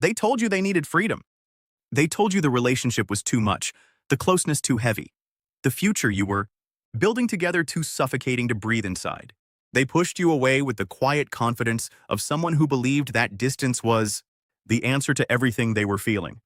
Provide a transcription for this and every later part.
They told you they needed freedom. They told you the relationship was too much, the closeness too heavy, the future you were building together too suffocating to breathe inside. They pushed you away with the quiet confidence of someone who believed that distance was the answer to everything they were feeling.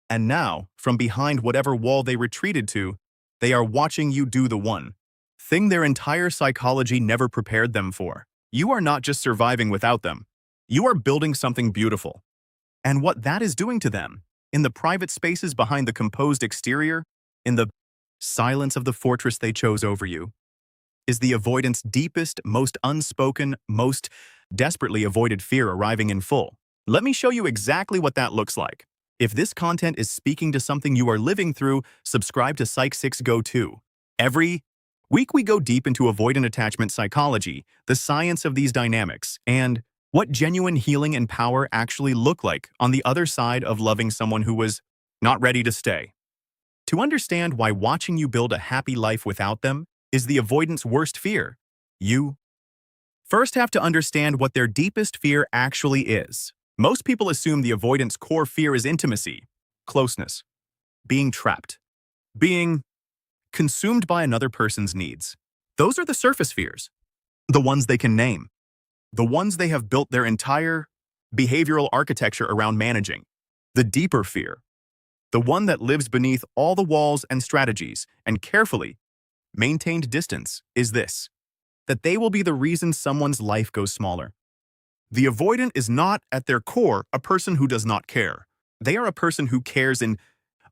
And now, from behind whatever wall they retreated to, they are watching you do the one thing their entire psychology never prepared them for. You are not just surviving without them. You are building something beautiful. And what that is doing to them, in the private spaces behind the composed exterior, in the silence of the fortress they chose over you, is the avoidant's deepest, most unspoken, most desperately avoided fear arriving in full. Let me show you exactly what that looks like. If this content is speaking to something you are living through, subscribe to Psych6 Go 2. Every week we go deep into avoidant attachment psychology, the science of these dynamics, and what genuine healing and power actually look like on the other side of loving someone who was not ready to stay. To understand why watching you build a happy life without them is the avoidant's worst fear, you first have to understand what their deepest fear actually is. Most people assume the avoidant's core fear is intimacy, closeness, being trapped, being consumed by another person's needs. Those are the surface fears, the ones they can name, the ones they have built their entire behavioral architecture around managing. The deeper fear, the one that lives beneath all the walls and strategies and carefully maintained distance, is this: that they will be the reason someone's life goes smaller. The avoidant is not, at their core, a person who does not care. They are a person who cares in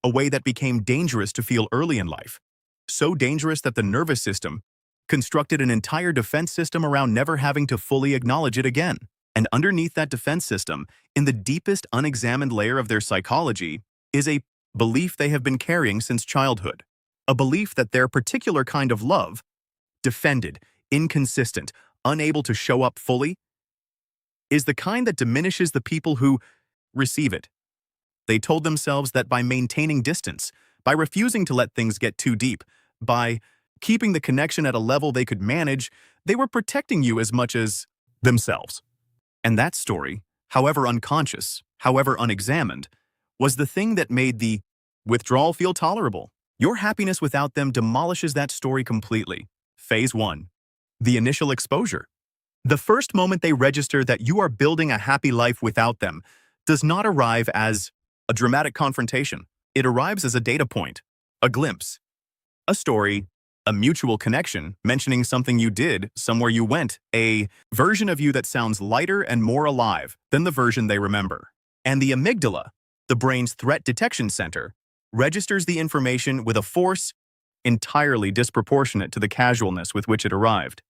a way that became dangerous to feel early in life. So dangerous that the nervous system constructed an entire defense system around never having to fully acknowledge it again. And underneath that defense system, in the deepest unexamined layer of their psychology, is a belief they have been carrying since childhood. A belief that their particular kind of love, defended, inconsistent, unable to show up fully, is the kind that diminishes the people who receive it. They told themselves that by maintaining distance, by refusing to let things get too deep, by keeping the connection at a level they could manage, they were protecting you as much as themselves. And that story, however unconscious, however unexamined, was the thing that made the withdrawal feel tolerable. Your happiness without them demolishes that story completely. Phase 1. The initial exposure. The first moment they register that you are building a happy life without them does not arrive as a dramatic confrontation. It arrives as a data point, a glimpse, a story, a mutual connection mentioning something you did, somewhere you went, a version of you that sounds lighter and more alive than the version they remember. And the amygdala, the brain's threat detection center, registers the information with a force entirely disproportionate to the casualness with which it arrived.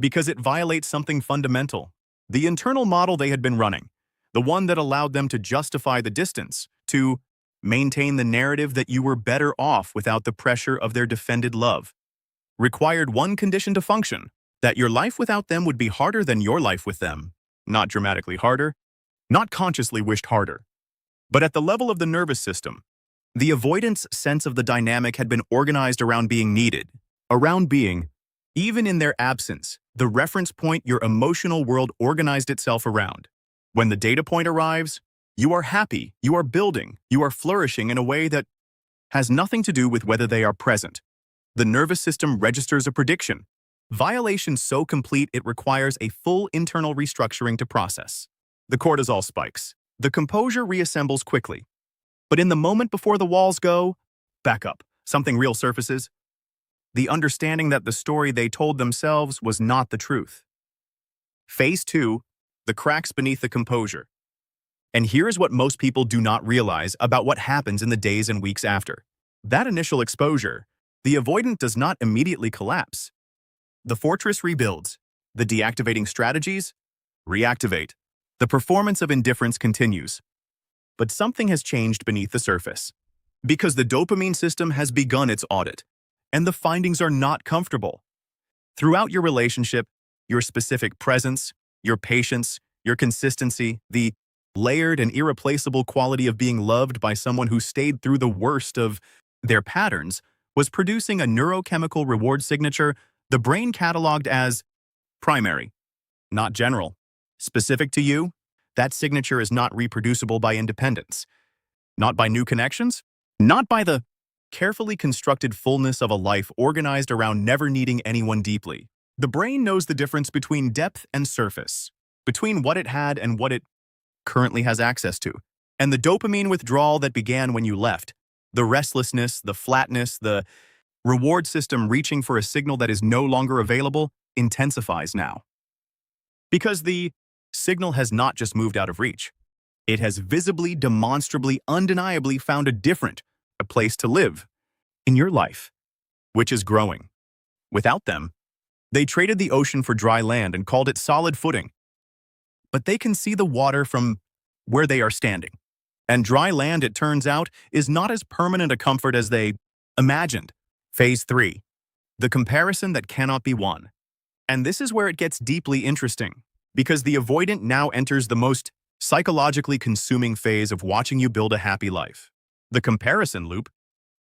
Because it violates something fundamental, the internal model they had been running, the one that allowed them to justify the distance, to maintain the narrative that you were better off without the pressure of their defended love, required one condition to function: that your life without them would be harder than your life with them. Not dramatically harder, not consciously wished harder. But at the level of the nervous system, the avoidance sense of the dynamic had been organized around being needed, around being, even in their absence, the reference point your emotional world organized itself around. When the data point arrives, you are happy, you are building, you are flourishing in a way that has nothing to do with whether they are present. The nervous system registers a prediction. Violation so complete it requires a full internal restructuring to process. The cortisol spikes. The composure reassembles quickly. But in the moment before the walls go, back up, something real surfaces. The understanding that the story they told themselves was not the truth. Phase 2, the cracks beneath the composure. And here's what most people do not realize about what happens in the days and weeks after. That initial exposure, the avoidant does not immediately collapse. The fortress rebuilds. The deactivating strategies reactivate. The performance of indifference continues. But something has changed beneath the surface. Because the dopamine system has begun its audit. And the findings are not comfortable. Throughout your relationship, your specific presence, your patience, your consistency, the layered and irreplaceable quality of being loved by someone who stayed through the worst of their patterns was producing a neurochemical reward signature the brain cataloged as primary, not general. Specific to you, That signature is not reproducible by independence, not by new connections, not by the carefully constructed fullness of a life organized around never needing anyone deeply. The brain knows the difference between depth and surface, between what it had and what it currently has access to. And the dopamine withdrawal that began when you left, the restlessness, the flatness, the reward system reaching for a signal that is no longer available, intensifies now. Because the signal has not just moved out of reach. It has visibly, demonstrably, undeniably found a place to live in your life, which is growing. Without them, they traded the ocean for dry land and called it solid footing. But they can see the water from where they are standing. And dry land, it turns out, is not as permanent a comfort as they imagined. Phase 3. The comparison that cannot be won. And this is where it gets deeply interesting, because the avoidant now enters the most psychologically consuming phase of watching you build a happy life. The comparison loop.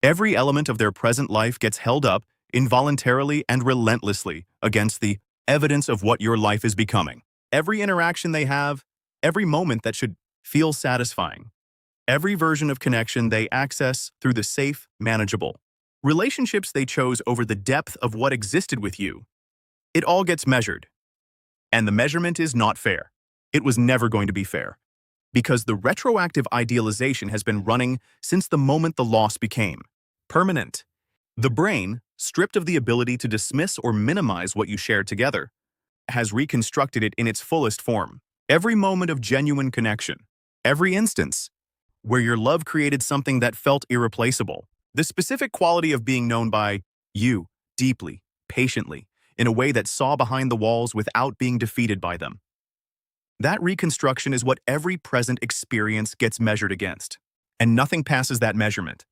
Every element of their present life gets held up involuntarily and relentlessly against the evidence of what your life is becoming. Every interaction they have, every moment that should feel satisfying, every version of connection they access through the safe, manageable relationships they chose over the depth of what existed with you. It all gets measured. And the measurement is not fair. It was never going to be fair. Because the retroactive idealization has been running since the moment the loss became permanent. The brain, stripped of the ability to dismiss or minimize what you shared together, has reconstructed it in its fullest form. Every moment of genuine connection, every instance where your love created something that felt irreplaceable, the specific quality of being known by you deeply, patiently, in a way that saw behind the walls without being defeated by them. That reconstruction is what every present experience gets measured against, and nothing passes that measurement.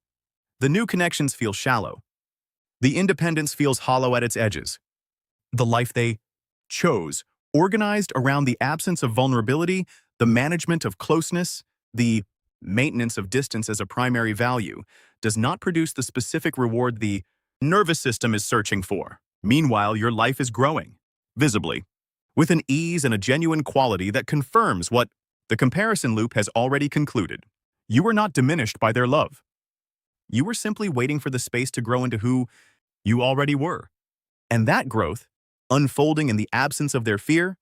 The new connections feel shallow. The independence feels hollow at its edges. The life they chose, organized around the absence of vulnerability, the management of closeness, the maintenance of distance as a primary value, does not produce the specific reward the nervous system is searching for. Meanwhile, your life is growing, visibly, with an ease and a genuine quality that confirms what the comparison loop has already concluded. You were not diminished by their love. You were simply waiting for the space to grow into who you already were. And that growth, unfolding in the absence of their fear,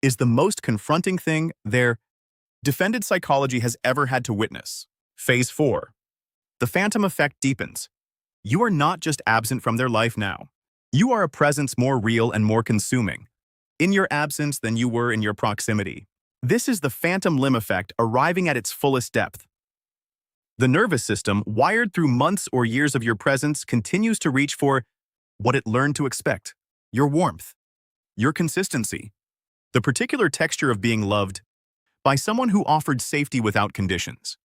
is the most confronting thing their defended psychology has ever had to witness. Phase 4. The phantom effect deepens. You are not just absent from their life now. You are a presence more real and more consuming in your absence than you were in your proximity. This is the phantom limb effect arriving at its fullest depth. The nervous system, wired through months or years of your presence, continues to reach for what it learned to expect: your warmth, your consistency, the particular texture of being loved by someone who offered safety without conditions.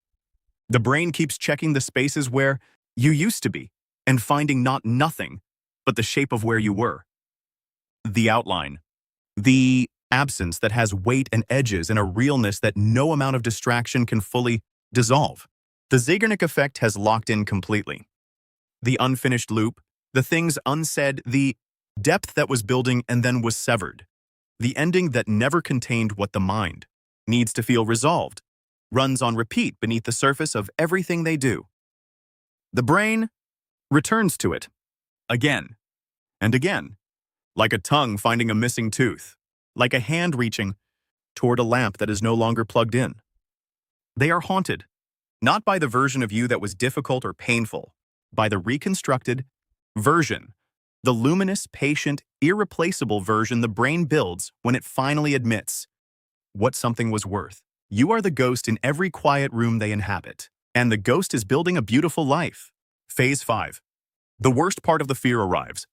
The brain keeps checking the spaces where you used to be and finding not nothing, but the shape of where you were. The outline. The absence that has weight and edges and a realness that no amount of distraction can fully dissolve. The Zeigarnik effect has locked in completely. The unfinished loop, the things unsaid, the depth that was building and then was severed. The ending that never contained what the mind needs to feel resolved, runs on repeat beneath the surface of everything they do. The brain returns to it, again and again, like a tongue finding a missing tooth, like a hand reaching toward a lamp that is no longer plugged in. They are haunted, not by the version of you that was difficult or painful, by the reconstructed version, the luminous, patient, irreplaceable version the brain builds when it finally admits what something was worth. You are the ghost in every quiet room they inhabit, and the ghost is building a beautiful life. Phase 5. The worst part of the fear arrives.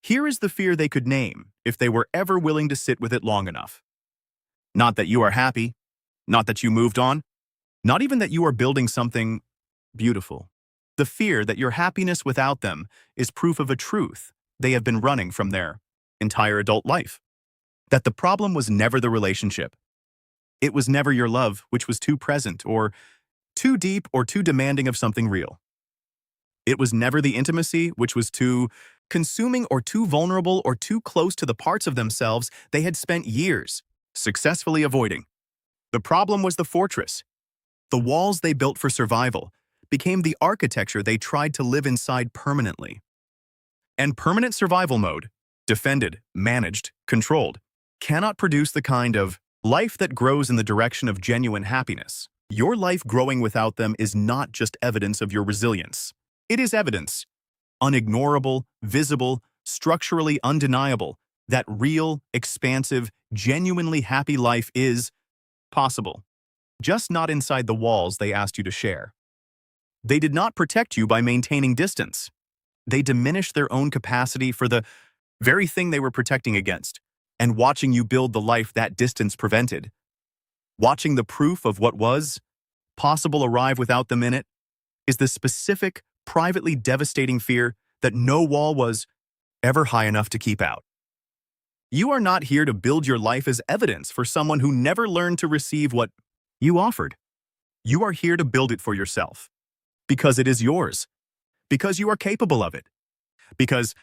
Here is the fear they could name if they were ever willing to sit with it long enough. Not that you are happy, not that you moved on, not even that you are building something beautiful. The fear that your happiness without them is proof of a truth they have been running from their entire adult life. That the problem was never the relationship. It was never your love, which was too present or too deep or too demanding of something real. It was never the intimacy, which was too consuming or too vulnerable or too close to the parts of themselves they had spent years successfully avoiding. The problem was the fortress. The walls they built for survival became the architecture they tried to live inside permanently. And permanent survival mode, defended, managed, controlled, cannot produce the kind of life that grows in the direction of genuine happiness. Your life growing without them is not just evidence of your resilience. It is evidence, unignorable, visible, structurally undeniable, that real, expansive, genuinely happy life is possible. Just not inside the walls they asked you to share. They did not protect you by maintaining distance. They diminished their own capacity for the very thing they were protecting against, and watching you build the life that distance prevented. Watching the proof of what was possible arrive without them in it is the specific, privately devastating fear that no wall was ever high enough to keep out. You are not here to build your life as evidence for someone who never learned to receive what you offered. You are here to build it for yourself. Because it is yours. Because you are capable of it. Because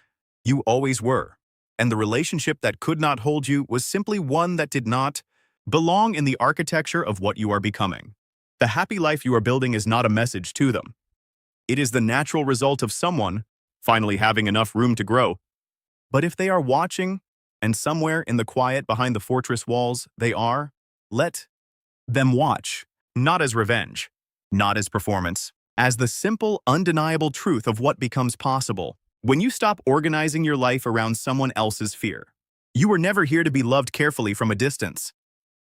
you always were. And the relationship that could not hold you was simply one that did not belong in the architecture of what you are becoming. The happy life you are building is not a message to them. It is the natural result of someone finally having enough room to grow. But if they are watching, and somewhere in the quiet behind the fortress walls they are, let them watch, not as revenge, not as performance, as the simple, undeniable truth of what becomes possible when you stop organizing your life around someone else's fear. You were never here to be loved carefully from a distance.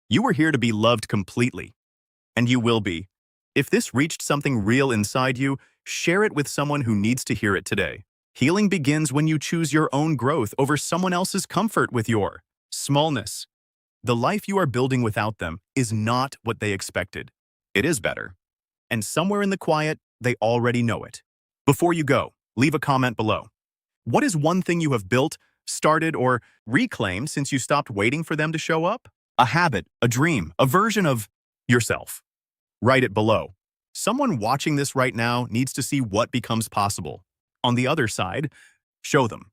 You were here to be loved completely. And you will be. If this reached something real inside you, share it with someone who needs to hear it today. Healing begins when you choose your own growth over someone else's comfort with your smallness. The life you are building without them is not what they expected. It is better. And somewhere in the quiet, they already know it. Before you go, leave a comment below. What is one thing you have built, started, or reclaimed since you stopped waiting for them to show up? A habit, a dream, a version of yourself. Write it below. Someone watching this right now needs to see what becomes possible. On the other side, show them.